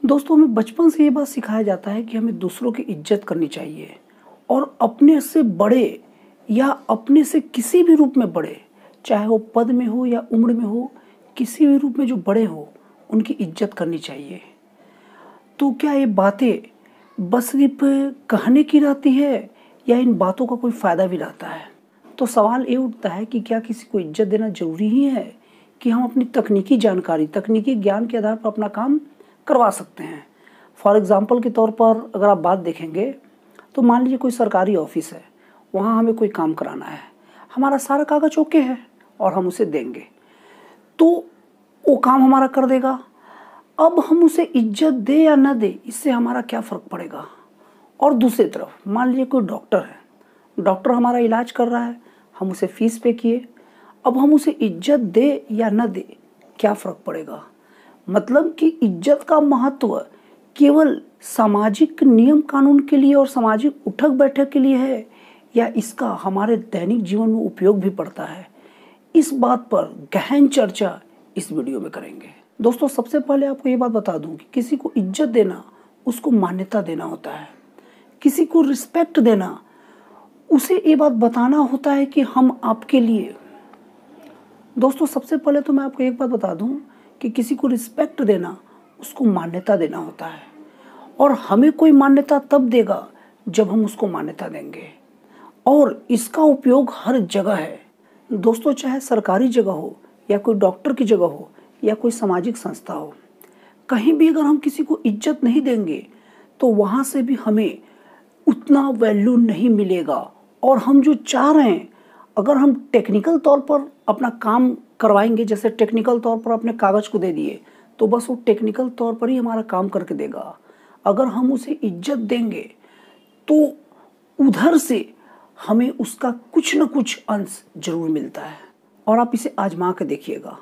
दोस्तों, हमें बचपन से ये बात सिखाया जाता है कि हमें दूसरों की इज्जत करनी चाहिए और अपने से बड़े या अपने से किसी भी रूप में बड़े, चाहे वो पद में हो या उम्र में हो, किसी भी रूप में जो बड़े हो, उनकी इज्जत करनी चाहिए। तो क्या ये बातें बस सिर्फ कहने की रहती है या इन बातों का कोई फ़ायदा भी रहता है? तो सवाल ये उठता है कि क्या किसी को इज्जत देना ज़रूरी ही है कि हम अपनी तकनीकी जानकारी, तकनीकी ज्ञान के आधार पर अपना काम करवा सकते हैं? फॉर एग्ज़ाम्पल के तौर पर अगर आप बात देखेंगे, तो मान लीजिए कोई सरकारी ऑफ़िस है, वहाँ हमें कोई काम कराना है, हमारा सारा कागज़ ओके है और हम उसे देंगे, तो वो काम हमारा कर देगा। अब हम उसे इज्जत दे या ना दे, इससे हमारा क्या फ़र्क पड़ेगा? और दूसरी तरफ मान लीजिए कोई डॉक्टर है, डॉक्टर हमारा इलाज कर रहा है, हम उसे फ़ीस पे किए, अब हम उसे इज्जत दे या ना दे, क्या फ़र्क पड़ेगा? मतलब कि इज्जत का महत्व केवल सामाजिक नियम कानून के लिए और सामाजिक उठक बैठक के लिए है या इसका हमारे दैनिक जीवन में उपयोग भी पड़ता है? इस बात पर गहन चर्चा इस वीडियो में करेंगे। दोस्तों, सबसे पहले आपको ये बात बता दूं कि किसी को इज्जत देना, उसको मान्यता देना होता है। किसी को रिस्पेक्ट देना, उसे ये बात बताना होता है कि हम आपके लिए। दोस्तों, सबसे पहले तो मैं आपको एक बात बता दूं कि किसी को रिस्पेक्ट देना, उसको मान्यता देना होता है और हमें कोई मान्यता तब देगा जब हम उसको मान्यता देंगे, और इसका उपयोग हर जगह है। दोस्तों, चाहे सरकारी जगह हो या कोई डॉक्टर की जगह हो या कोई सामाजिक संस्था हो, कहीं भी अगर हम किसी को इज्जत नहीं देंगे तो वहाँ से भी हमें उतना वैल्यू नहीं मिलेगा। और हम जो चाह रहे हैं, अगर हम टेक्निकल तौर पर अपना काम करवाएंगे, जैसे टेक्निकल तौर पर अपने कागज़ को दे दिए, तो बस वो टेक्निकल तौर पर ही हमारा काम करके देगा। अगर हम उसे इज्जत देंगे तो उधर से हमें उसका कुछ न कुछ अंश जरूर मिलता है। और आप इसे आजमा के देखिएगा,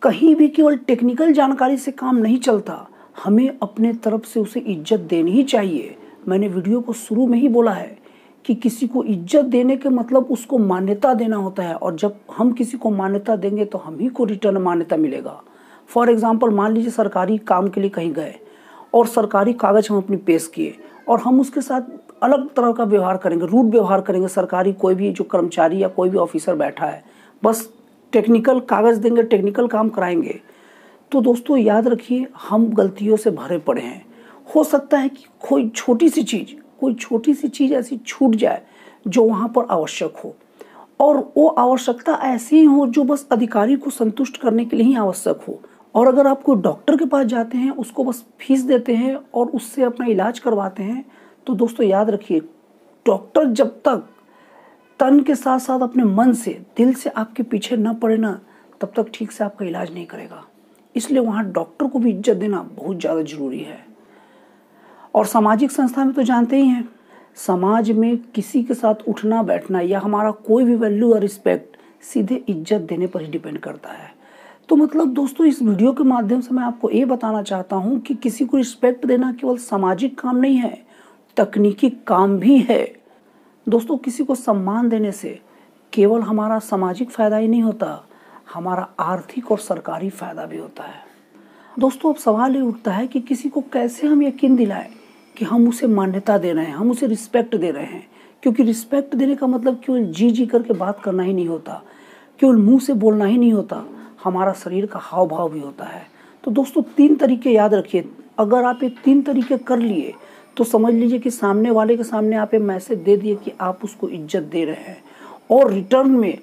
कहीं भी केवल टेक्निकल जानकारी से काम नहीं चलता, हमें अपने तरफ से उसे इज्जत देनी ही चाहिए। मैंने वीडियो को शुरू में ही बोला है कि किसी को इज्जत देने के मतलब उसको मान्यता देना होता है, और जब हम किसी को मान्यता देंगे तो हम ही को रिटर्न मान्यता मिलेगा। फॉर एग्जाम्पल, मान लीजिए सरकारी काम के लिए कहीं गए और सरकारी कागज़ हम अपनी पेश किए और हम उसके साथ अलग तरह का व्यवहार करेंगे, रूड व्यवहार करेंगे। सरकारी कोई भी जो कर्मचारी या कोई भी ऑफिसर बैठा है, बस टेक्निकल कागज़ देंगे, टेक्निकल काम कराएंगे, तो दोस्तों याद रखिए, हम गलतियों से भरे पड़े हैं। हो सकता है कि कोई छोटी सी चीज़ ऐसी छूट जाए जो वहाँ पर आवश्यक हो, और वो आवश्यकता ऐसी हो जो बस अधिकारी को संतुष्ट करने के लिए ही आवश्यक हो। और अगर आप कोई डॉक्टर के पास जाते हैं, उसको बस फीस देते हैं और उससे अपना इलाज करवाते हैं, तो दोस्तों याद रखिए, डॉक्टर जब तक तन के साथ साथ अपने मन से, दिल से आपके पीछे न पड़े ना, तब तक ठीक से आपका इलाज नहीं करेगा। इसलिए वहाँ डॉक्टर को भी इज्जत देना बहुत ज़्यादा ज़रूरी है। और सामाजिक संस्था में तो जानते ही हैं, समाज में किसी के साथ उठना बैठना या हमारा कोई भी वैल्यू और रिस्पेक्ट सीधे इज्जत देने पर ही डिपेंड करता है। तो मतलब दोस्तों, इस वीडियो के माध्यम से मैं आपको ये बताना चाहता हूँ कि किसी को रिस्पेक्ट देना केवल सामाजिक काम नहीं है, तकनीकी काम भी है। दोस्तों, किसी को सम्मान देने से केवल हमारा सामाजिक फ़ायदा ही नहीं होता, हमारा आर्थिक और सरकारी फ़ायदा भी होता है। दोस्तों, अब सवाल ये उठता है कि किसी को कैसे हम यकीन दिलाएं कि हम उसे मान्यता दे रहे हैं, हम उसे रिस्पेक्ट दे रहे हैं। क्योंकि रिस्पेक्ट देने का मतलब केवल जी करके बात करना ही नहीं होता, केवल मुंह से बोलना ही नहीं होता, हमारा शरीर का हाव भाव भी होता है। तो दोस्तों, 3 तरीके याद रखिए। अगर आप ये 3 तरीके कर लिए तो समझ लीजिए कि सामने वाले के सामने आप ये मैसेज दे दिए कि आप उसको इज्जत दे रहे हैं, और रिटर्न में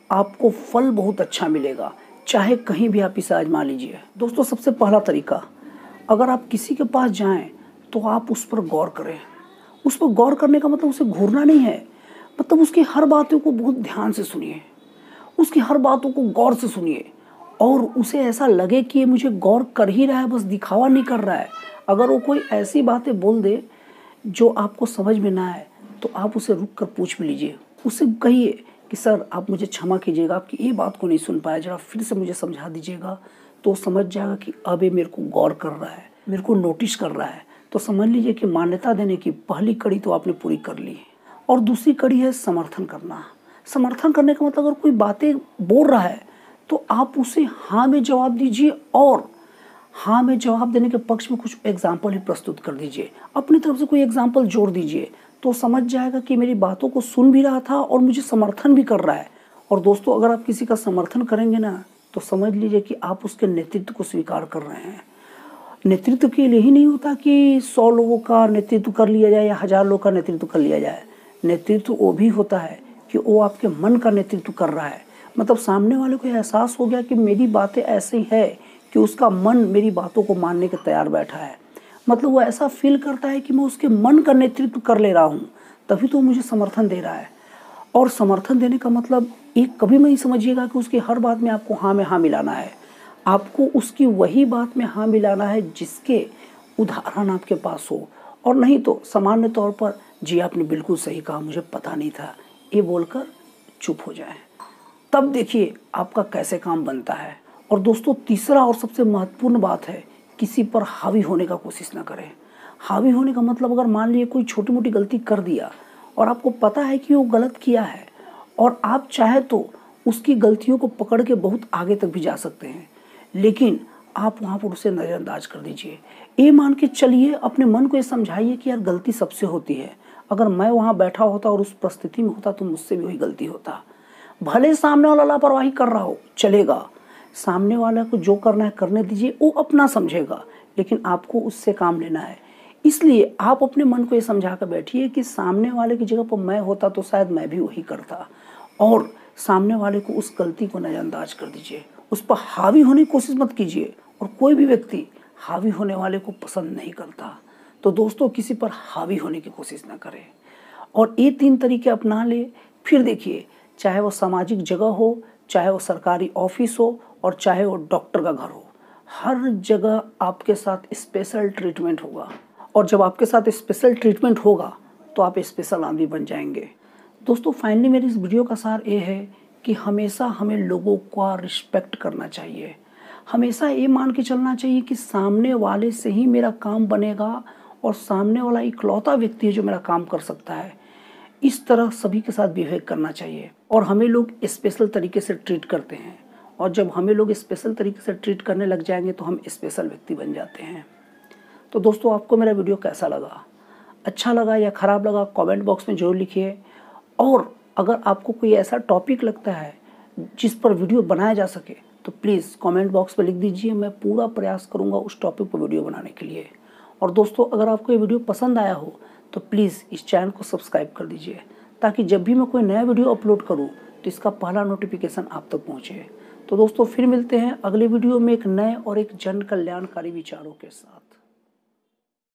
आपको फल बहुत अच्छा मिलेगा। चाहे कहीं भी आप इसे आजमा लीजिए। दोस्तों, सबसे पहला तरीका, अगर आप किसी के पास जाएं तो आप उस पर गौर करें। उस पर गौर करने का मतलब उसे घूरना नहीं है, मतलब उसकी हर बातों को बहुत ध्यान से सुनिए, उसकी हर बातों को गौर से सुनिए, और उसे ऐसा लगे कि ये मुझे गौर कर ही रहा है, बस दिखावा नहीं कर रहा है। अगर वो कोई ऐसी बातें बोल दे जो आपको समझ में ना आए, तो आप उसे रुक कर पूछ भी लीजिए। उससे कहिए कि सर, आप मुझे क्षमा कीजिएगा, आपकी ये बात को नहीं सुन पाया, जरा फिर से मुझे समझा दीजिएगा। तो वो समझ जाएगा कि अब ये मेरे को गौर कर रहा है, मेरे को नोटिस कर रहा है। तो समझ लीजिए कि मान्यता देने की पहली कड़ी तो आपने पूरी कर ली। और दूसरी कड़ी है समर्थन करना। समर्थन करने का मतलब, अगर कोई बातें बोल रहा है तो आप उसे हाँ में जवाब दीजिए और हाँ में जवाब देने के पक्ष में कुछ एग्जाम्पल ही प्रस्तुत कर दीजिए, अपनी तरफ से कोई एग्जाम्पल जोड़ दीजिए, तो समझ जाएगा कि मेरी बातों को सुन भी रहा था और मुझे समर्थन भी कर रहा है। और दोस्तों, अगर आप किसी का समर्थन करेंगे ना, तो समझ लीजिए कि आप उसके नेतृत्व को स्वीकार कर रहे हैं। नेतृत्व के लिए ही नहीं होता कि 100 लोगों का नेतृत्व कर लिया जाए या 1000 लोगों का नेतृत्व कर लिया जाए। नेतृत्व वो भी होता है कि वो आपके मन का नेतृत्व कर रहा है। मतलब सामने वाले को एहसास हो गया कि मेरी बातें ऐसी है कि उसका मन मेरी बातों को मानने के तैयार बैठा है। मतलब वो ऐसा फील करता है कि मैं उसके मन का नेतृत्व कर ले रहा हूँ, तभी तो मुझे समर्थन दे रहा है। और समर्थन देने का मतलब एक कभी नहीं समझिएगा कि उसकी हर बात में आपको हाँ में हाँ मिलाना है। आपको उसकी वही बात में हाँ मिलाना है जिसके उदाहरण आपके पास हो, और नहीं तो सामान्य तौर पर जी आपने बिल्कुल सही कहा, मुझे पता नहीं था, ये बोलकर चुप हो जाए। तब देखिए आपका कैसे काम बनता है। और दोस्तों, तीसरा और सबसे महत्वपूर्ण बात है, किसी पर हावी होने का कोशिश ना करें। हावी होने का मतलब, अगर मान लीजिए कोई छोटी मोटी गलती कर दिया और आपको पता है कि वो गलत किया है, और आप चाहे तो उसकी गलतियों को पकड़ के बहुत आगे तक भी जा सकते हैं, लेकिन आप वहाँ पर उसे नज़रअंदाज कर दीजिए। ये मान के चलिए, अपने मन को ये समझाइए कि यार गलती सबसे होती है। अगर मैं वहाँ बैठा होता और उस परिस्थिति में होता तो मुझसे भी वही गलती होता। भले सामने वाला लापरवाही कर रहा हो, चलेगा, सामने वाला को जो करना है करने दीजिए, वो अपना समझेगा, लेकिन आपको उससे काम लेना है। इसलिए आप अपने मन को ये समझा कर बैठिए कि सामने वाले की जगह पर मैं होता तो शायद मैं भी वही करता, और सामने वाले को उस गलती को नज़रअंदाज कर दीजिए। उस पर हावी होने की कोशिश मत कीजिए, और कोई भी व्यक्ति हावी होने वाले को पसंद नहीं करता। तो दोस्तों, किसी पर हावी होने की कोशिश ना करें, और ये 3 तरीके अपना ले। फिर देखिए, चाहे वो सामाजिक जगह हो, चाहे वो सरकारी ऑफिस हो, और चाहे वो डॉक्टर का घर हो, हर जगह आपके साथ स्पेशल ट्रीटमेंट होगा। और जब आपके साथ स्पेशल ट्रीटमेंट होगा तो आप स्पेशल आदमी बन जाएंगे। दोस्तों, फाइनली मेरी इस वीडियो का सार ये है कि हमेशा हमें लोगों का रिस्पेक्ट करना चाहिए। हमेशा ये मान के चलना चाहिए कि सामने वाले से ही मेरा काम बनेगा, और सामने वाला इकलौता व्यक्ति है जो मेरा काम कर सकता है। इस तरह सभी के साथ बिहेव करना चाहिए। और हमें लोग स्पेशल तरीके से ट्रीट करते हैं, और जब हमें लोग स्पेशल तरीके से ट्रीट करने लग जाएंगे तो हम स्पेशल व्यक्ति बन जाते हैं। तो दोस्तों, आपको मेरा वीडियो कैसा लगा, अच्छा लगा या ख़राब लगा, कमेंट बॉक्स में ज़रूर लिखिए। और अगर आपको कोई ऐसा टॉपिक लगता है जिस पर वीडियो बनाया जा सके, तो प्लीज़ कमेंट बॉक्स में लिख दीजिए। मैं पूरा प्रयास करूँगा उस टॉपिक पर वीडियो बनाने के लिए। और दोस्तों, अगर आपको ये वीडियो पसंद आया हो तो प्लीज़ इस चैनल को सब्सक्राइब कर दीजिए, ताकि जब भी मैं कोई नया वीडियो अपलोड करूँ तो इसका पहला नोटिफिकेशन आप तक पहुँचे। तो दोस्तों, फिर मिलते हैं अगले वीडियो में एक नए और एक जन कल्याणकारी विचारों के साथ।